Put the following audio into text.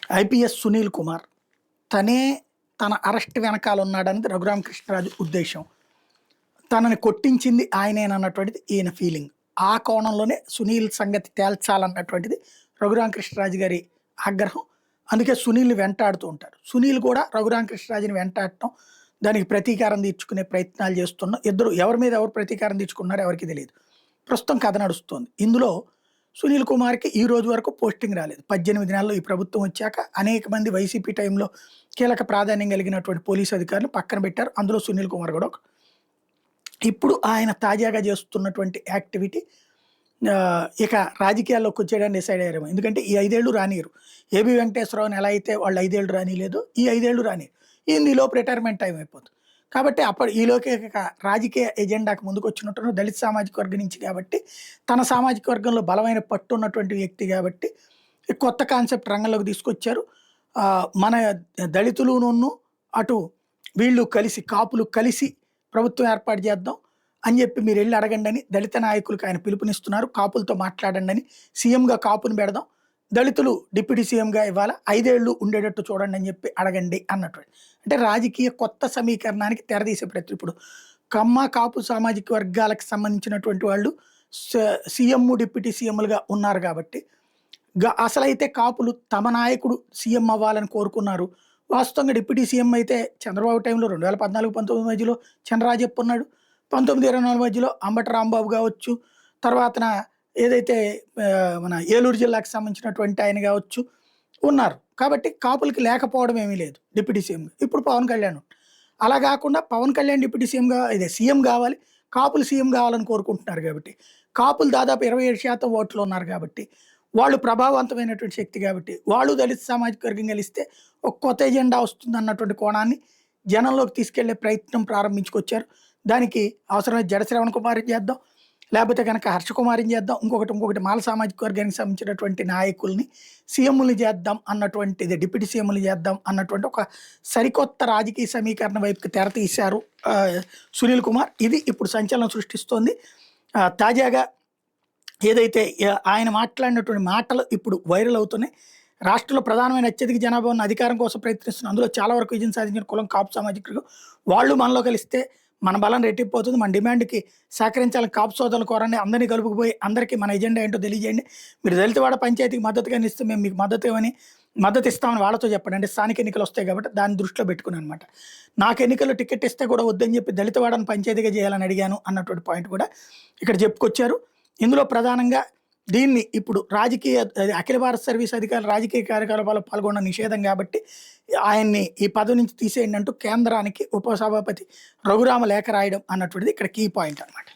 IPS Sunil Kumar తనే తన arrest వెనకాల ఉన్నాడనేది రఘురామకృష్ణరాజు ఉద్దేశం. తనని కొట్టించింది ఆయనేనన్నటువంటిది ఈయన ఫీలింగ్. ఆ కోణంలోనే సునీల్ సంగతి తేల్చాలన్నటువంటిది రఘురామకృష్ణరాజు గారి ఆగ్రహం. అందుకే సునీల్ని వెంటాడుతూ ఉంటారు. సునీల్ కూడా రఘురామకృష్ణరాజుని వెంటాడటం, దానికి ప్రతీకారం తీర్చుకునే ప్రయత్నాలు చేస్తున్నాం. ఇద్దరు ఎవరి మీద ఎవరు ప్రతీకారం తీర్చుకున్నారో ఎవరికి తెలియదు. ప్రస్తుతం కథ నడుస్తోంది. ఇందులో సునీల్ కుమార్కి ఈ రోజు వరకు పోస్టింగ్ రాలేదు. 18 నెలల్లో ఈ ప్రభుత్వం వచ్చాక అనేక మంది వైసీపీ టైంలో కీలక ప్రాధాన్యం కలిగినటువంటి పోలీసు అధికారులు పక్కన పెట్టారు. అందులో సునీల్ కుమార్ కూడా ఒకడు. ఇప్పుడు ఆయన తాజాగా చేస్తున్నటువంటి యాక్టివిటీ ఇక రాజకీయాల్లోకి వచ్చేయడానికి డిసైడ్ అయ్యారేమో. ఎందుకంటే ఈ 5 ఏళ్ళు రానియరు. ఏబి వెంకటేశ్వరరావుని ఎలా అయితే వాళ్ళు 5 ఏళ్ళు రానిలేదు, ఈ 5 ఏళ్ళు రానియరు. ఈలోపు రిటైర్మెంట్ టైం అయిపోతుంది. కాబట్టి ఈలోకి రాజకీయ ఎజెండాకు ముందుకు వచ్చినట్టు దళిత సామాజిక వర్గం నుంచి, కాబట్టి తన సామాజిక వర్గంలో బలమైన పట్టు ఉన్నటువంటి వ్యక్తి కాబట్టి కొత్త కాన్సెప్ట్ రంగంలోకి తీసుకొచ్చారు. మన దళితులును అటు వీళ్ళు కలిసి కాపులు కలిసి ప్రభుత్వం ఏర్పాటు చేద్దాం అని చెప్పి మీరు వెళ్ళి అడగండి అని దళిత నాయకులకు ఆయన పిలుపునిస్తున్నారు. కాపులతో మాట్లాడండి అని, సీఎంగా కాపుని పెడదాం, దళితులు డిప్యూటీ సీఎంగా ఇవ్వాలా, 5 ఏళ్ళు ఉండేటట్టు చూడండి అని చెప్పి అడగండి అన్నట్టు. అంటే రాజకీయ కొత్త సమీకరణానికి తెరదీసే ప్రతి ఇప్పుడు కమ్మ కాపు సామాజిక వర్గాలకు సంబంధించినటువంటి వాళ్ళు సీఎం డిప్యూటీ సీఎంలుగా ఉన్నారు. కాబట్టి అసలైతే కాపులు తమ నాయకుడు సీఎం అవ్వాలని కోరుకున్నారు. వాస్తవంగా డిప్యూటీ సీఎం అయితే చంద్రబాబు టైంలో 2014-19 మధ్యలో చంద్రరాజప్ప ఉన్నాడు. 19-24 మధ్యలో అంబటి రాంబాబు కావచ్చు, తర్వాతన ఏదైతే మన ఏలూరు జిల్లాకు సంబంధించినటువంటి ఆయన కావచ్చు ఉన్నారు. కాబట్టి కాపులకి లేకపోవడం ఏమీ లేదు డిప్యూటీ సీఎంగా. ఇప్పుడు పవన్ కళ్యాణ్. అలా కాకుండా పవన్ కళ్యాణ్ డిప్యూటీ సీఎంగా సీఎం కావాలి, కాపులు సీఎం కావాలని కోరుకుంటున్నారు. కాబట్టి కాపులు దాదాపు 27% ఓట్లు ఉన్నారు. కాబట్టి వాళ్ళు ప్రభావవంతమైనటువంటి శక్తి. కాబట్టి వాళ్ళు దళిత సామాజిక వర్గం కలిస్తే ఒక కొత్త ఎజెండా వస్తుంది అన్నటువంటి కోణాన్ని జనంలోకి తీసుకెళ్లే ప్రయత్నం ప్రారంభించుకొచ్చారు. దానికి అవసరమైన జడ శ్రవణ్ కుమార్ చేద్దాం, లేకపోతే కనుక హర్షకుమారిని చేద్దాం, ఇంకొకటి మాల సామాజిక వర్గానికి సంబంధించినటువంటి నాయకుల్ని సీఎంలు చేద్దాం అన్నటువంటిది, డిప్యూటీ సీఎంలు చేద్దాం అన్నటువంటి ఒక సరికొత్త రాజకీయ సమీకరణ వైపుకి తెరతీశారు సునీల్ కుమార్. ఇది ఇప్పుడు సంచలనం సృష్టిస్తోంది. తాజాగా ఏదైతే ఆయన మాట్లాడినటువంటి మాటలు ఇప్పుడు వైరల్ అవుతున్నాయి. రాష్ట్రంలో ప్రధానమైన అత్యధిక జనాభా ఉన్న అధికారం కోసం ప్రయత్నిస్తున్నారు. అందులో చాలా వరకు విజయం సాధించిన కులం కాపు సామాజికులు. వాళ్ళు మనలో కలిస్తే మన బలం రెట్టిపోతుంది. మన డిమాండ్కి సహకరించాలని కాపు సోదరులు కోరండి, అందరినీ కలుపుకుపోయి అందరికీ మన ఎజెండా ఏంటో తెలియజేయండి. మీరు దళితవాడ పంచాయతీకి మద్దతుగా ఇస్తే మేము మీకు మద్దతు ఇస్తామని వాళ్ళతో చెప్పండి. అంటే స్థానిక ఎన్నికలు వస్తాయి కాబట్టి దాన్ని దృష్టిలో పెట్టుకుని అనమాట. నాకు ఎన్నికల్లో టికెట్ ఇస్తే కూడా వద్దని చెప్పి దళితవాడని పంచాయతీగా చేయాలని అడిగాను అన్నటువంటి పాయింట్ కూడా ఇక్కడ చెప్పుకొచ్చారు. ఇందులో ప్రధానంగా దీన్ని ఇప్పుడు అఖిల భారత సర్వీస్ అధికారులు రాజకీయ కార్యకలాపాల్లో పాల్గొన్న నిషేధం కాబట్టి ఆయన్ని ఈ పదవి నుంచి తీసేయండి అంటూ కేంద్రానికి ఉపసభాపతి రఘురామ లేఖ రాయడం అన్నటువంటిది ఇక్కడ కీ పాయింట్ అనమాట.